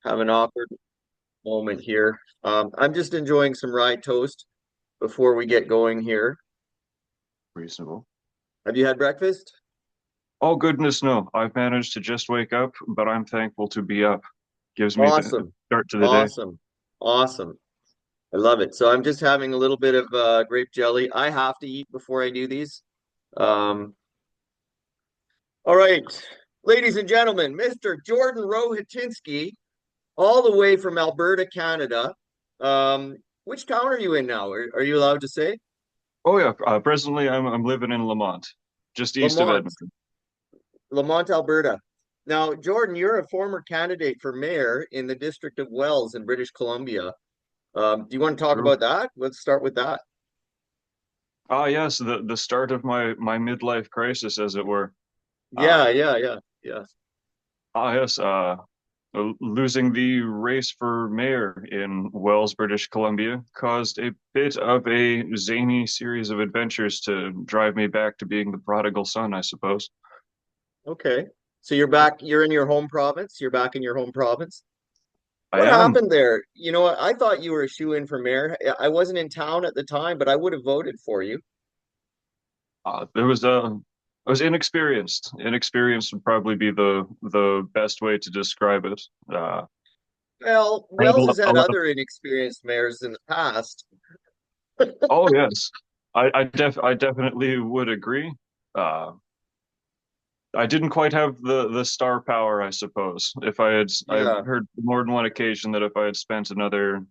have an awkward moment here. I'm just enjoying some rye toast before we get going here. Reasonable. Have you had breakfast? Oh, goodness, no. I've managed to just wake up, but I'm thankful to be up. Gives me the Awesome. start to the day. Awesome. Awesome. I love it. So I'm just having a little bit of grape jelly. I have to eat before I do these. Um, all right, ladies and gentlemen, Mr. Jordan Rohatynski, all the way from Alberta, Canada. Which town are you in now? Are you allowed to say? Oh yeah, presently I'm living in Lamont, just east of Lamont. Edmonton. Lamont, Alberta. Now, Jordan, you're a former candidate for mayor in the District of Wells in British Columbia. Do you want to talk True. about that? Let's start with that. Ah yes, the start of my midlife crisis, as it were. Uh Yeah. yes, losing the race for mayor in Wells, British Columbia caused a bit of a zany series of adventures to drive me back to being the prodigal son, I suppose. Okay. So you're back, you're in your home province. You're back in your home province. I What am. happened there? You know what? I thought you were a shoe-in for mayor. I wasn't in town at the time, but I would have voted for you. There was a I was inexperienced. Inexperienced would probably be the best way to describe it. Well, I had Wells has a had lot of, other inexperienced mayors in the past. oh yes, I definitely would agree. Uh, I didn't quite have the star power, I suppose. I've Yeah. heard more than one occasion that if I had spent another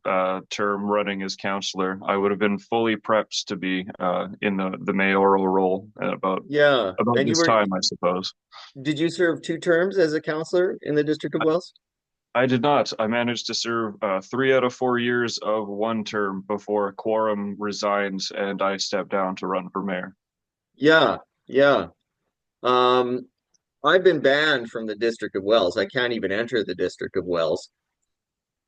term running as counselor, I would have been fully prepped to be in the mayoral role at Yeah. about And this time, I suppose. did you serve 2 terms as a counselor in the District of Wells? I did not. I managed to serve 3 out of 4 years of one term before quorum resigned and I stepped down to run for mayor. Yeah. Yeah. Um, I've been banned from the District of Wells. I can't even enter the District of Wells,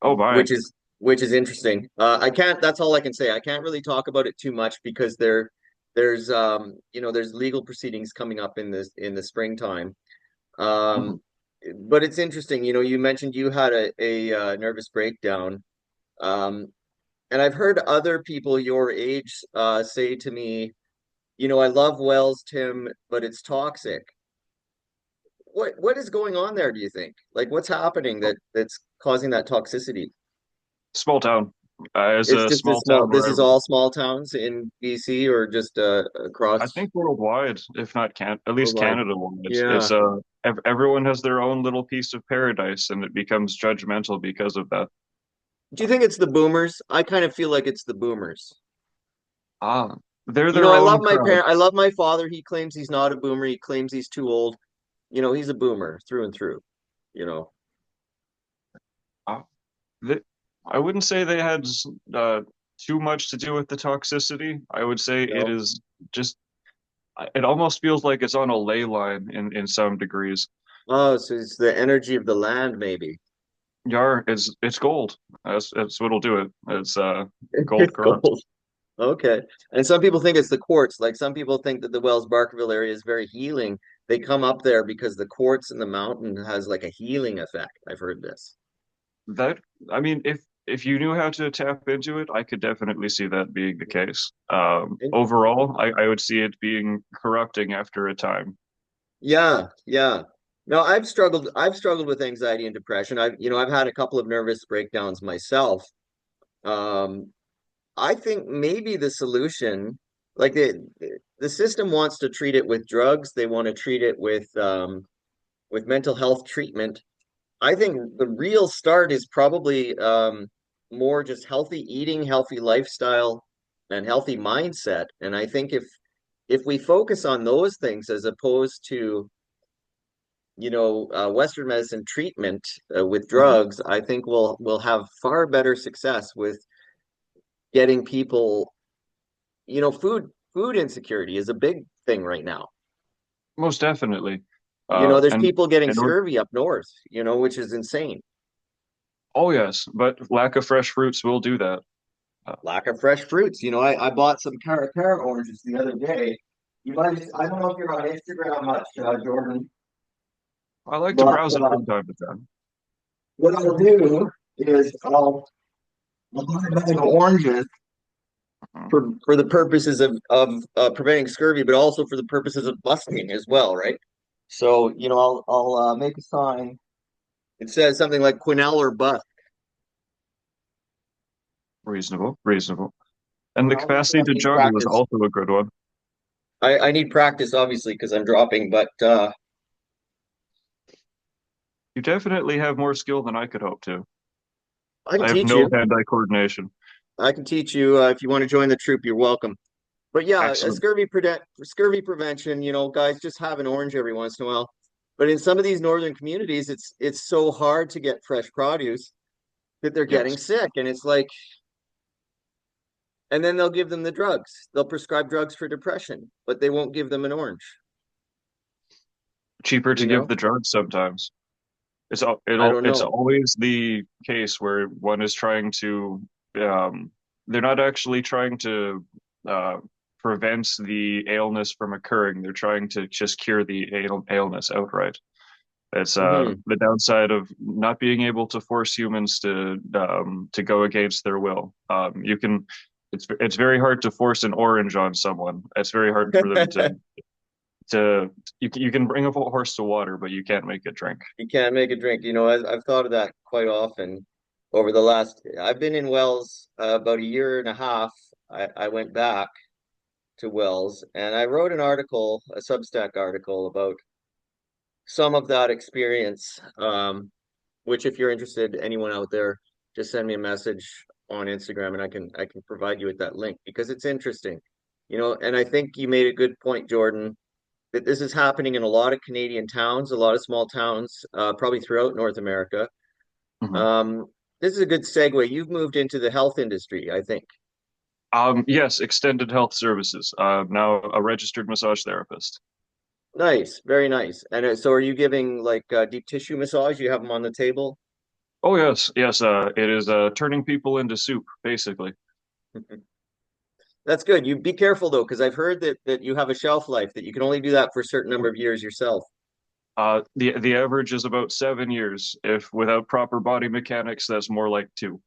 Oh my, which is which is interesting. I can't, that's all I can say. I can't really talk about it too much because there's legal proceedings coming up in the springtime. Mhm. Um, but it's interesting, you mentioned you had a nervous breakdown. Um, and I've heard other people your age say to me, I love Wells, Tim, but it's toxic. What is going on there, do you think? Like what's happening that's causing that toxicity? Small town. As It's a just a small small, town this where is all small towns in BC or just I across think worldwide, if not at least worldwide. Canada-wide, Yeah. everyone has their own little piece of paradise, and it becomes judgmental because of that. Do you think it's the boomers? I kind of feel like it's the boomers. Ah, they're their I own love my crowd. parent. I love my father. He claims he's not a boomer. He claims he's too old. He's a boomer through and through, you know. Ah, they, I wouldn't say they had uh, too much to do with the toxicity. I would say it No. is just. It almost feels like it's on a ley line in some degrees. Oh, so it's the energy of the land, maybe. Yar, it's gold. That's what'll do it. It's gold It's corrupt. gold. Okay. And some people think it's the quartz. Like some people think that the Wells Barkerville area is very healing. They come up there because the quartz in the mountain has like a healing effect. I've heard this. That I mean, if you knew how to tap into it, I could definitely see that being the case. And Overall, I would see it being corrupting after a time. yeah, yeah. No, I've struggled with anxiety and depression. I've had a couple of nervous breakdowns myself. Um, I think maybe the solution, like the system wants to treat it with drugs. They want to treat it with mental health treatment. I think the real start is probably more just healthy eating, healthy lifestyle, and healthy mindset. And I think if we focus on those things as opposed to Western medicine treatment with Mhm. drugs, I think we'll have far better success with getting people. Food insecurity is a big thing right now. Most definitely. There's And people getting in order, scurvy up north, which is insane. oh yes, but lack of fresh fruits will do that. Uh, Lack of fresh fruits. I bought some cara oranges the other day. I don't know if you're on Instagram much, Jordan, I like to but browse it from time to time. what I'll do is I'll buy a bag of oranges Mhm. for the purposes of preventing scurvy, but also for the purposes of busting as well, right? So, I'll make a sign. It says something like Quinel or bust. Reasonable, reasonable. And the Obviously, capacity I to need juggle is practice. also a good one. I need practice, obviously, because I'm dropping, but You definitely have more skill than I could hope to. I can I have teach no you. hand-eye coordination. I can teach you if you want to join the troop. You're welcome. But yeah, a Excellent. scurvy prevention. Guys, just have an orange every once in a while. But in some of these northern communities, it's so hard to get fresh produce that they're getting Yes. sick, and it's like, and then they'll give them the drugs. They'll prescribe drugs for depression, but they won't give them an orange. Cheaper to You give know, the drugs sometimes. I don't It's know. always the case where one is trying to um they're not actually trying to uh prevent the illness from occurring. They're trying to just cure the illness outright. It's Hmm. the downside of not being able to force humans to go against their will. You can it's very hard to force an orange on someone. It's very hard for them to you can bring a horse to water, but you can't make it drink. You can't make a drink. I've thought of that quite often over the last. I've been in Wells about a year and a half. I went back to Wells and I wrote an article, a Substack article about some of that experience. Which, if you're interested, anyone out there, just send me a message on Instagram and I can provide you with that link because it's interesting. And I think you made a good point, Jordan, that this is happening in a lot of Canadian towns, a lot of small towns, probably throughout North America. Mhm. Um, this is a good segue. You've moved into the health industry, I think. Yes, extended health services. Now a registered massage therapist. Nice, very nice. And so are you giving like deep tissue massage? You have them on the table? Oh yes, yes. It is turning people into soup, basically. That's good. You be careful though, because I've heard that you have a shelf life, that you can only do that for a certain number of years yourself. The average is about 7 years. If without proper body mechanics, that's more like 2.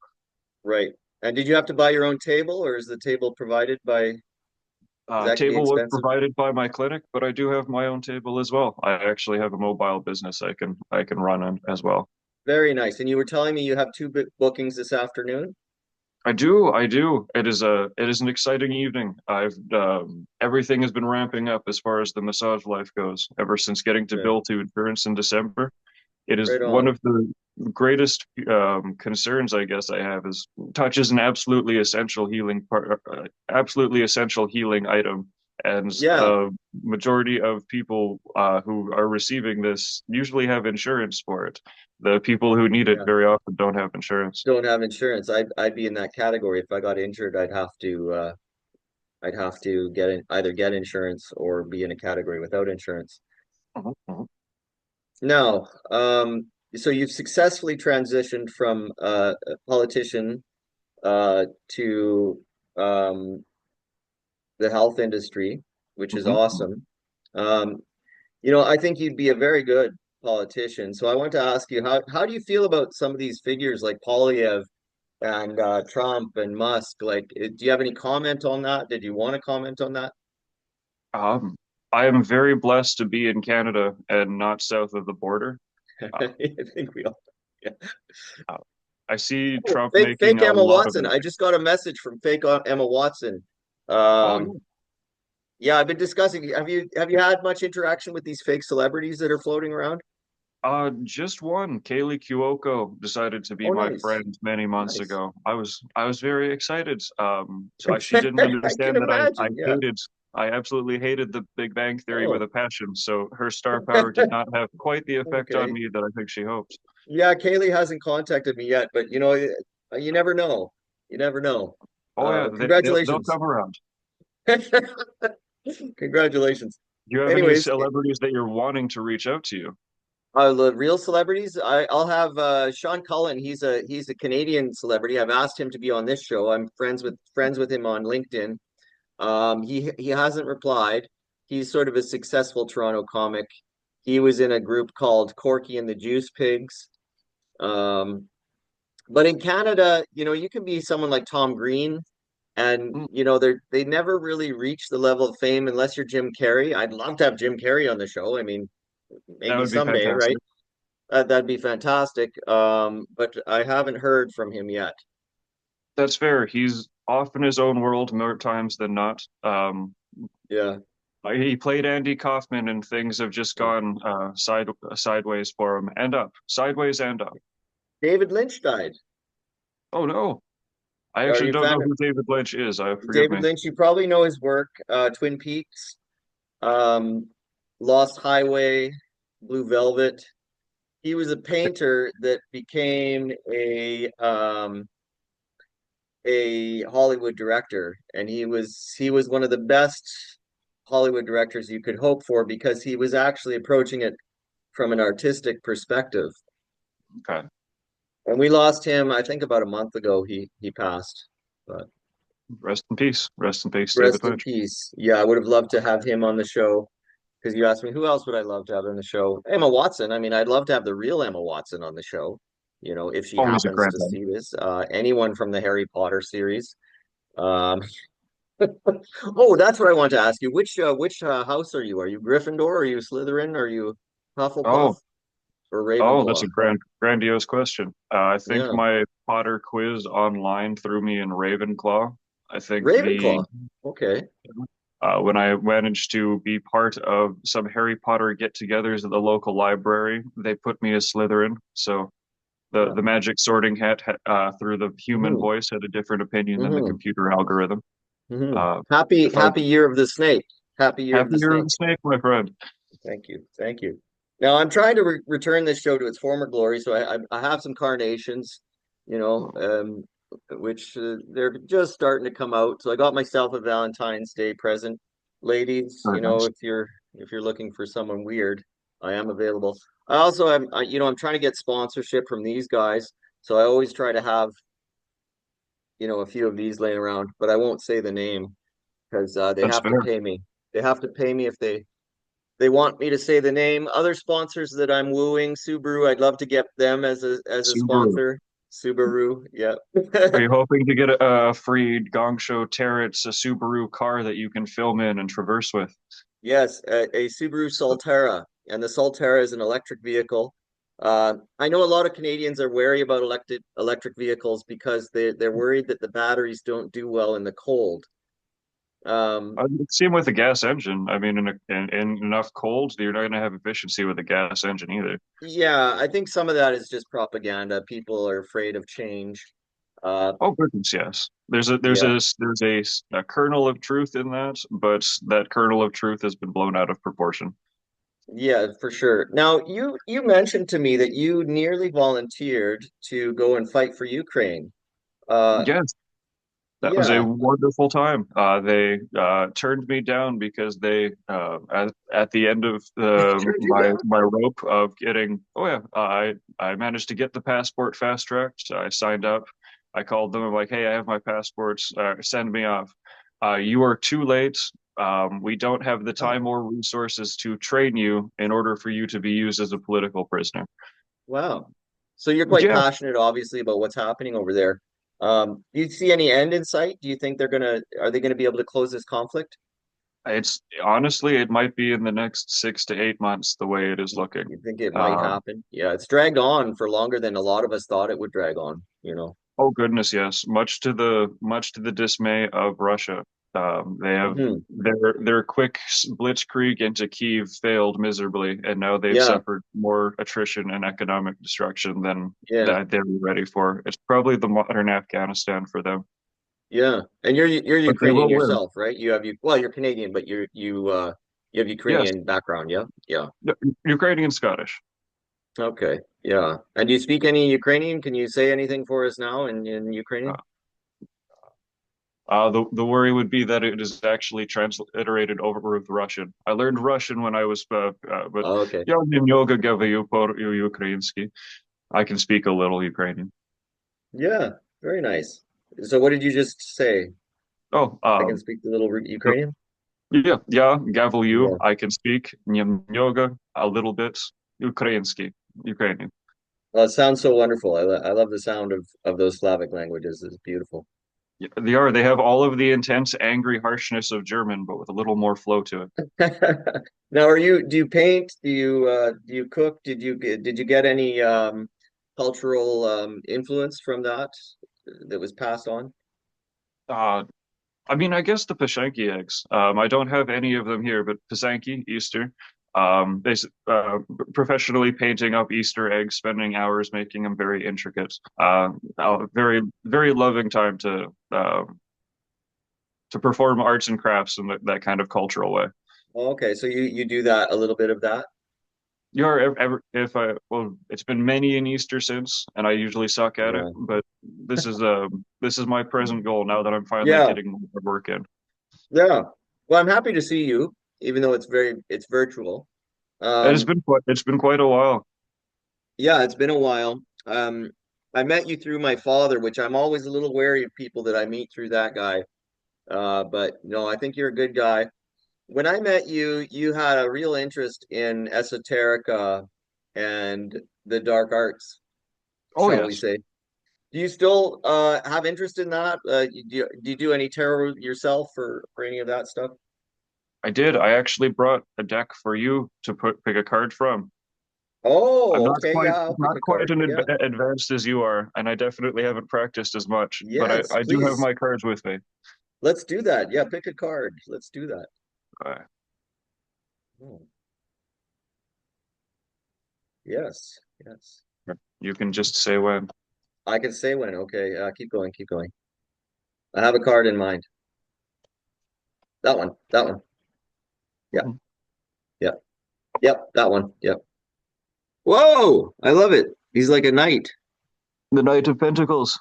Right. And did you have to buy your own table or is the table provided by, that can be Table was expensive? provided by my clinic, but I do have my own table as well. I actually have a mobile business I can run on as well. Very nice. And you were telling me you have two bookings this afternoon? I do. It is an exciting evening. I've everything has been ramping up as far as the massage life goes ever since getting to Good. bill to insurance in December. It is Right one on. of the greatest concerns I guess I have is touch is an absolutely essential healing part, absolutely essential healing item, and Yeah. majority of people who are receiving this usually have insurance for it. The people who need it Yeah. very often don't have insurance. Don't have insurance. I'd be in that category. If I got injured, I'd have to either get insurance or be in a category without insurance. Mhm, mhm. Now, so you've successfully transitioned from a politician to um, the health industry, which is Mhm, mhm. awesome. Um, I think you'd be a very good politician. So I want to ask you, how do you feel about some of these figures like Polyev and Trump and Musk? Like, do you have any comment on that? Did you want to comment on that? Um, I am very blessed to be in Canada and not south of the border. Uh, I think we all. Yeah. uh, I see Oh, Trump fake making a Emma lot of Watson. it. I just got a message from fake Emma Watson. Oh, Um, yeah. yeah, I've been discussing. Have you had much interaction with these fake celebrities that are floating around? Just one. Kaylee Cuoco decided to be Oh, my nice, friend many months nice. ago. I was very excited. She didn't I can understand that I imagine. Yeah. hated, I absolutely hated The Big Bang Theory with Oh, a passion. So her star power did not have quite the effect on okay. me that I think she hoped. Yeah, Kaylee hasn't contacted me yet, but you never know. You never know. Oh yeah, they'll Congratulations. come around. Congratulations. Do you have any Anyways, celebrities that you're wanting to reach out to you? the real celebrities, I'll have Sean Cullen. He's a Canadian celebrity. I've asked him to be on this show. I'm friends with him on LinkedIn. He hasn't replied. He's sort of a successful Toronto comic. He was in a group called Corky and the Juice Pigs. Um, but in Canada, you can be someone like Tom Green, and Mm, they never really reach the level of fame unless you're Jim Carrey. I'd love to have Jim Carrey on the show. I mean, that maybe would be someday, right? fantastic. That'd be fantastic. But I haven't heard from him yet. That's fair. He's off in his own world more times than not. Yeah. He played Andy Kaufman, and things have just gone sideways for him, and up, sideways and up. David Lynch died. Oh no, I Are actually you a don't know fan of who David Lynch is. Forgive David me. Lynch? You probably know his work, Twin Peaks, um, Lost Highway, Blue Velvet. He was a painter that became a Hollywood director, and he was one of the best Hollywood directors you could hope for because he was actually approaching it from an artistic perspective. Okay, And we lost him, I think, about a month ago. He passed, but rest in peace. Rest in peace, David rest in Lynch. peace. Yeah, I would have loved to have him on the show because you asked me who else would I love to have on the show? Emma Watson. I mean, I'd love to have the real Emma Watson on the show. If she Always a happens grand to time. see this, anyone from the Harry Potter series. Um, oh, that's what I want to ask you. Which house are you? Are you Gryffindor? Are you Slytherin? Are you Hufflepuff Oh, or oh, that's Ravenclaw? a grandiose question. I think Yeah, my Potter quiz online threw me in Ravenclaw. I think Ravenclaw. Okay. when I managed to be part of some Harry Potter get-togethers at the local library, they put me as Slytherin. So the Yeah. magic sorting hat through the human Hmm. voice had a different opinion than the Hmm. computer algorithm. Hmm. Uh, Happy if I Happy Year of the Snake. Happy Year of happy the you're Snake. the snake, my friend. Thank you. Thank you. Now I'm trying to return this show to its former glory. So I have some carnations, you know, Oh, um, which they're just starting to come out. So I got myself a Valentine's Day present, ladies. very nice. If you're looking for someone weird, I am available. I also am, I'm trying to get sponsorship from these guys. So I always try to have, a few of these laying around, but I won't say the name because they That's have to fair. pay me. They have to pay me if they want me to say the name. Other sponsors that I'm wooing, Subaru, I'd love to get them as a Subaru. sponsor. Subaru, yeah. Are you hoping to get a free Gong Show Terrets, a Subaru car that you can film in and traverse with? Yes, a Subaru Solterra, and the Solterra is an electric vehicle. I know a lot of Canadians are wary about electric vehicles because they're worried that the batteries don't do well in the cold. Um, Same with a gas engine. I mean, in enough cold, you're not going to have efficiency with a gas engine either. yeah, I think some of that is just propaganda. People are afraid of change. Uh, Oh goodness, yes. yeah. A kernel of truth in that, but that kernel of truth has been blown out of proportion. Yeah, for sure. Now, you mentioned to me that you nearly volunteered to go and fight for Ukraine. Uh, Yes, that was a yeah, wonderful time. They turned me down because at the end of turned you my down. my rope of getting, oh yeah, I managed to get the passport fast tracked. I signed up. I called them. I'm like, hey, I have my passports. Send me off. You are too late. We don't have the Oh, time or resources to train you in order for you to be used as a political prisoner. wow. So you're quite Yeah, passionate, obviously, about what's happening over there. Do you see any end in sight? Do you think are they gonna be able to close this conflict? it's honestly, it might be in the next 6 to 8 months the way it is looking. You think it might Um, happen? Yeah, it's dragged on for longer than a lot of us thought it would drag on. Oh goodness, yes. Much to the dismay of Russia. They have Hmm. their quick blitzkrieg into Kiev failed miserably, and now they've Yeah, suffered more attrition and economic destruction than yeah. that they were ready for. It's probably the modern Afghanistan for them, Yeah, and you're but they Ukrainian will win. yourself, right? Well, you're Canadian, but you have Yes, Ukrainian background, yeah? Yeah. Ukrainian Scottish. Okay. Yeah. And do you speak any Ukrainian? Can you say anything for us now in Uh, Ukrainian? the worry would be that it is actually transliterated over with Russian. I learned Russian when I was, but Oh, okay. я немного говорю по-украински. I can speak a little Ukrainian. Yeah, very nice. So what did you just say? Oh, I can speak a little Ukrainian? yeah, я Yeah. говорю, I can speak немного, a little bit, Ukrainsky, Ukrainian. Well, it sounds so wonderful. I love the sound of those Slavic languages. It's beautiful. Yeah, they are. They have all of the intense, angry harshness of German, but with a little more flow to it. Now, do you paint? Do you cook? Did you get any cultural influence from that was passed on? Uh, I mean, I guess the Pashanki eggs. I don't have any of them here, but Pasanki, Easter. Professionally painting up Easter eggs, spending hours making them very intricate. Very, very loving time to perform arts and crafts in that kind of cultural way. Okay, so you do that a little bit of that. You're ever if I well, it's been many an Easter since, and I usually suck at it. Yeah. But this is my present goal now that I'm finally Yeah, getting more work in. yeah. Well, I'm happy to see you, even though it's virtual. Um, It's been quite a while. yeah, it's been a while. I met you through my father, which I'm always a little wary of people that I meet through that guy. But no, I think you're a good guy. When I met you, you had a real interest in esoterica and the dark arts, Oh shall we yes, say. Do you still have interest in that? Do you do any tarot yourself or any of that stuff? I did. I actually brought a deck for you to pick a card from. I'm Oh, okay, yeah, I'll pick not a quite card. an Yeah. advanced as you are, and I definitely haven't practiced as much. But Yes, I do have please. my cards with me. Let's do that. Yeah, pick a card. Let's do that. Uh, Oh, yes, yes. you can just say when. I can say when. Okay, keep going, keep going. I have a card in mind. That one, that one. Yeah, Mhm. yeah, yep, that one. Yep. Whoa, I love it. He's like a knight. The Knight of Pentacles.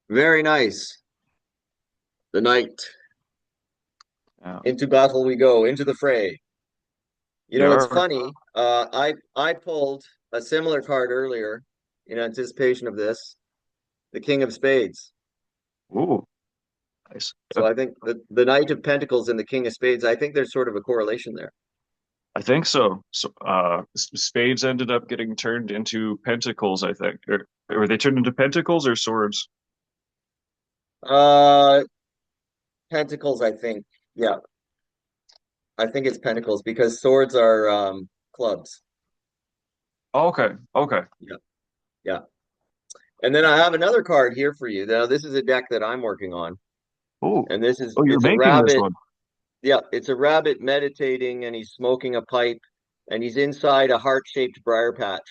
Very nice. The knight. Yeah. Into battle we go, into the fray. You know, it's Yeah. funny. I pulled a similar card earlier in anticipation of this, the King of Spades. Ooh, nice. So I think the Knight of Pentacles and the King of Spades, I think there's sort of a correlation there. I think so. So, spades ended up getting turned into pentacles, I think. Or they turned into pentacles or swords? Uh, Pentacles, I think. Yeah, I think it's Pentacles because swords are clubs. Oh, okay. Okay. Yeah, yeah. And then I have another card here for you. Now, this is a deck that I'm working on, Oh, and this is oh, you're it's a making this rabbit. one. Yeah, it's a rabbit meditating, and he's smoking a pipe, and he's inside a heart-shaped briar patch.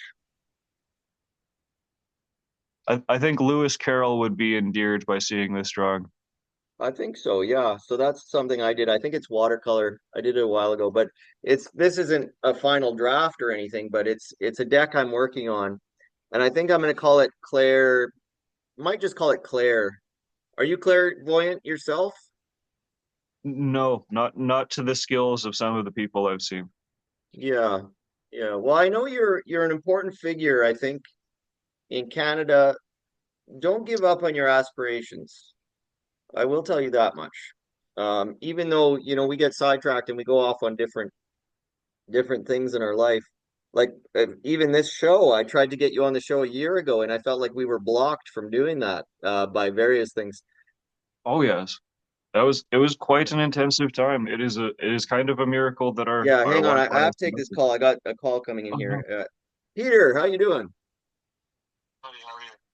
I think Lewis Carroll would be endeared by seeing this drawing. I think so, yeah. So that's something I did. I think it's watercolor. I did it a while ago, but this isn't a final draft or anything, but it's a deck I'm working on. And I think I'm gonna call it Claire, might just call it Claire. Are you clairvoyant yourself? No, not to the skills of some of the people I've seen. Yeah. Yeah. Well, I know you're an important figure, I think, in Canada. Don't give up on your aspirations. I will tell you that much. Even though, we get sidetracked and we go off on different things in our life. Like even this show, I tried to get you on the show a year ago, and I felt like we were blocked from doing that by various things. Oh yes. It was quite an intensive time. It is kind of a miracle that Yeah, our hang on, I Wi-Fi have is to take this connected. call. I got a call coming in Oh here. no. Peter, how you doing?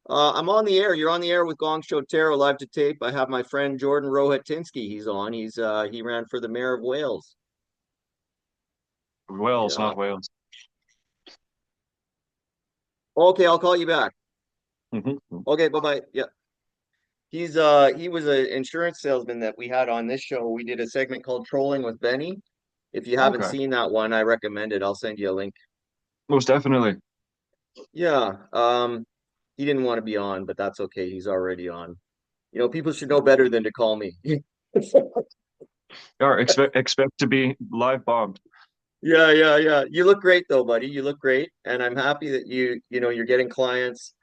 I'm on the air. You're on the air with Gong Show Tarot live to tape. I have my friend Jordan Rohatynski. He's on. He ran for the mayor of Wales. Wales, Yeah. not Wales. Okay, I'll call you back. Mhm. Okay, bye-bye. Yeah. He was an insurance salesman that we had on this show. We did a segment called Trolling with Benny. If you haven't Okay. seen that one, I recommend it. I'll send you a link. Most definitely. Yeah. He didn't want to be on, but that's okay. He's already on. People should know better than to call me. Or expect to be live bombed. Yeah, yeah, yeah. You look great though, buddy. You look great, and I'm happy that you're getting clients.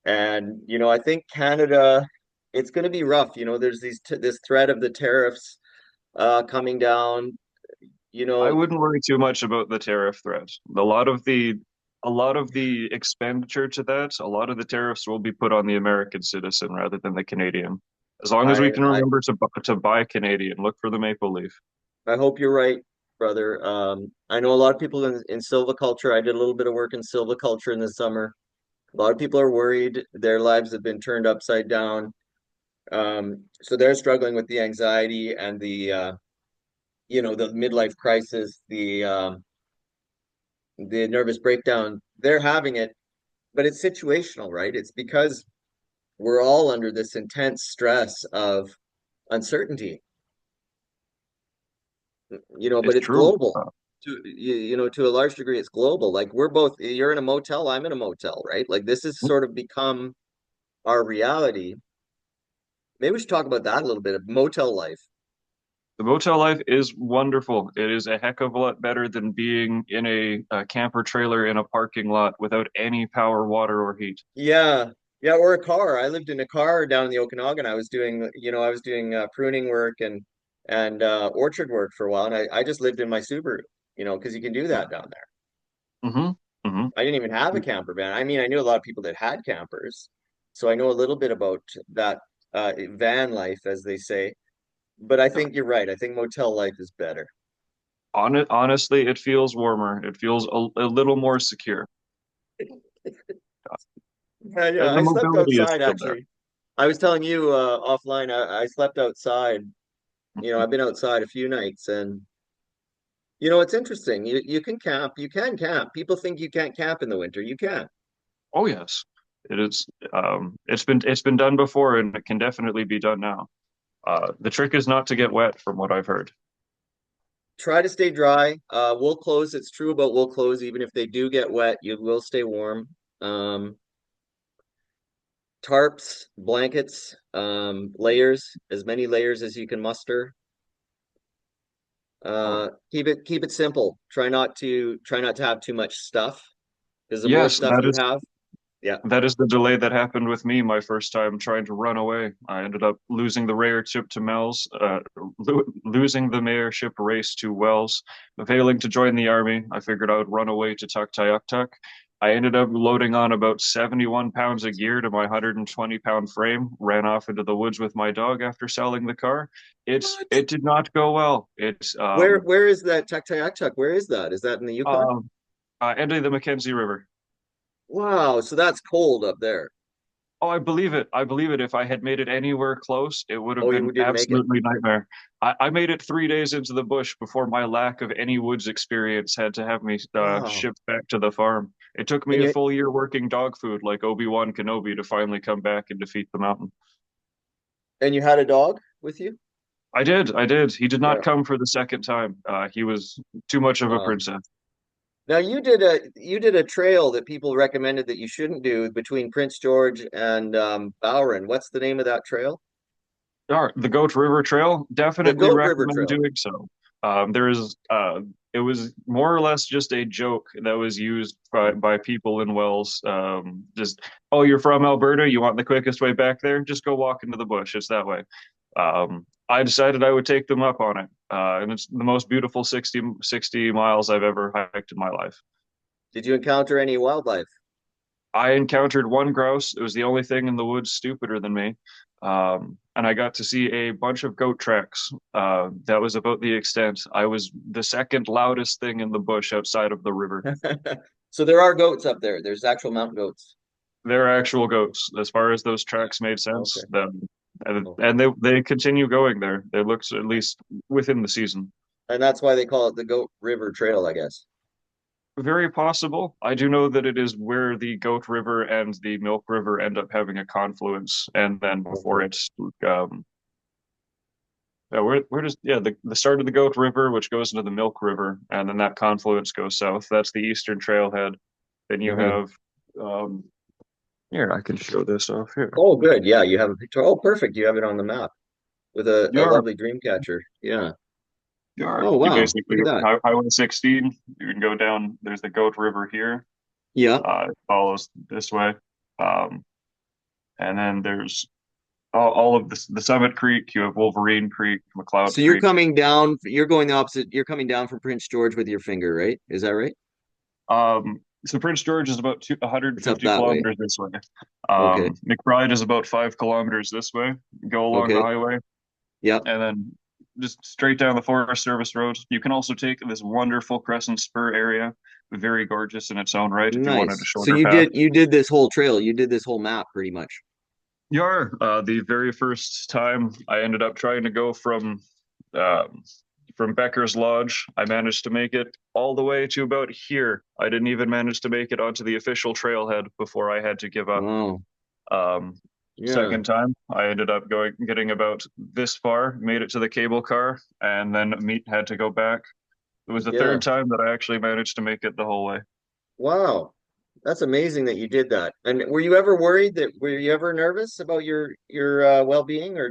And I think Canada, it's going to be rough. There's this threat of the tariffs coming down. You I know, wouldn't worry too much about the tariff threat. A lot of the a lot of the expenditure to that, a lot of the tariffs will be put on the American citizen rather than the Canadian. As long as we I can I remember to buy Canadian, look for the maple leaf. I hope you're right, brother. I know a lot of people in silviculture. I did a little bit of work in silviculture in the summer. A lot of people are worried. Their lives have been turned upside down. So they're struggling with the anxiety and the midlife crisis, the nervous breakdown. They're having it, but it's situational, right? It's because we're all under this intense stress of uncertainty, but It's it's true. global. To a large degree, it's global. Like we're both, you're in a motel, I'm in a motel, right? Like this has sort of become our reality. Maybe we should talk about that a little bit of motel life. The motel life is wonderful. It is a heck of a lot better than being in a camper trailer in a parking lot without any power, water, or heat. Yeah. Yeah, or a car. I lived in a car down in the Okanagan. I was doing pruning work and orchard work for a while, and I just lived in my Subaru, because you can do Yeah. that down there. hmm hmm I didn't even have a camper van. I mean, I knew a lot of people that had campers, so I know a little bit about that van life, as they say. But I think you're right. I think motel life is better. Honestly, it feels warmer. It feels a little more secure. Yeah, yeah. And the I slept mobility is outside still there. actually. I was telling you offline. I slept outside. I've been outside a few nights, and it's interesting. You can camp. You can camp. People think you can't camp in the winter. You can. Oh yes, it is. It's been done before, and it can definitely be done now. The trick is not to get wet, from what I've heard. Try to stay dry. Wool clothes. It's true about wool clothes. Even if they do get wet, you will stay warm. Um, Tarps, blankets, layers, as many layers as you can muster. Oh, Keep it simple. Try not to have too much stuff because the more yes, stuff you have, yeah. that is the delay that happened with me my first time trying to run away. I ended up losing the mayorship to Mel's, losing the mayorship race to Wells, failing to join the army. I figured I would run away to Tuktoyaktuk. I ended up loading on about 71 pounds of gear to my 120-pound frame, ran off into the woods with my dog after selling the car. What? It did not go well. Where is that Tuktoyaktuk? Where is that? Is that in the Yukon? Um, Ending the Mackenzie River. Wow, so that's cold up there. Oh, I believe it. I believe it. If I had made it anywhere close, it would have Oh, you been didn't make it? absolutely nightmare. I made it 3 days into the bush before my lack of any woods experience had to have me Wow. shipped back to the farm. It took me And a you full year working dog food like Obi-Wan Kenobi to finally come back and defeat the mountain. and you had a dog with you? I did. I did. He did not Yeah. come for the second time. He was too much of a Wow. princess. Now you did a trail that people recommended that you shouldn't do between Prince George and Bowron. What's the name of that trail? The Goat River Trail, The definitely Goat River recommend Trail. doing so. It was more or less just a joke that was used by people in Wells. Oh, you're from Alberta? You want the quickest way back there? Just go walk into the bush. It's that way. I decided I would take them up on it. And it's the most beautiful 60 miles I've ever hiked in my life. Did you encounter any wildlife? I encountered one grouse. It was the only thing in the woods stupider than me. And I got to see a bunch of goat tracks. That was about the extent. I was the second loudest thing in the bush outside of the river. So there are goats up there. There's actual mountain goats. They're actual goats. As far as those tracks made Okay. sense, then Oh. and they continue going there. They looked at least within the season. And that's why they call it the Goat River Trail, I guess. Very possible. I do know that it is where the Goat River and the Milk River end up having a confluence, and then before Okay. it's yeah, where does the start of the Goat River, which goes into the Milk River, and then that confluence goes south. That's the eastern trailhead. Then you Hmm. have um here, I can show this off here. Oh, good. Yeah, you have a picture. Oh, perfect. You have it on the map with a You are lovely dream catcher. Yeah. you are Oh, you wow. basically Look at that. Highway 16. You can go down. There's the Goat River here. Yeah. It follows this way. Um, and then there's all of the Summit Creek. You have Wolverine Creek, McLeod So you're Creek. coming down, you're going the opposite. You're coming down from Prince George with your finger, right? Is that right? So Prince George is about It's up 150 that way. kilometers this way. Okay. McBride is about 5 kilometers this way. Go along the Okay. highway, Yep. and then just straight down the Forest Service Road. You can also take this wonderful Crescent Spur area, very gorgeous in its own right if you wanted a Nice. So shorter path. you did this whole trail. You did this whole map pretty much. Yar, the very first time I ended up trying to go um, from Becker's Lodge, I managed to make it all the way to about here. I didn't even manage to make it onto the official trailhead before I had to give up. Wow. Um, Yeah. Second time, I ended up getting about this far, made it to the cable car, and then meet had to go back. It was the Yeah. third time that I actually managed to make it the whole way. Wow. That's amazing that you did that. And were you ever worried that were you ever nervous about your well-being, or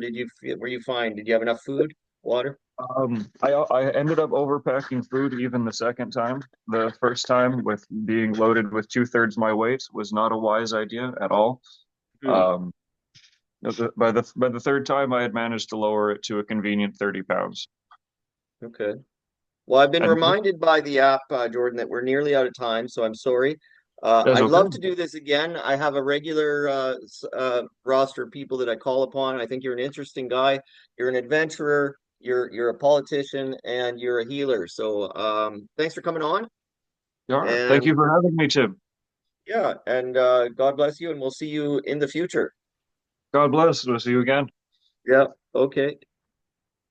were you fine? Did you have enough food, water? I ended up overpacking food even the second time. The first time, with being loaded with two-thirds my weight, was not a wise idea at all. Hmm. Um, by the third time, I had managed to lower it to a convenient 30 pounds. Okay. Well, I've been And reminded by the app, Jordan, that we're nearly out of time, so I'm sorry. that's I'd okay. love to do this again. I have a regular roster of people that I call upon. I think you're an interesting guy. You're an adventurer. You're a politician, and you're a healer. So thanks for coming on. Yeah, thank And you for having me, Tim. yeah, and God bless you, and we'll see you in the future. God bless. We'll see you again. Yeah. Okay.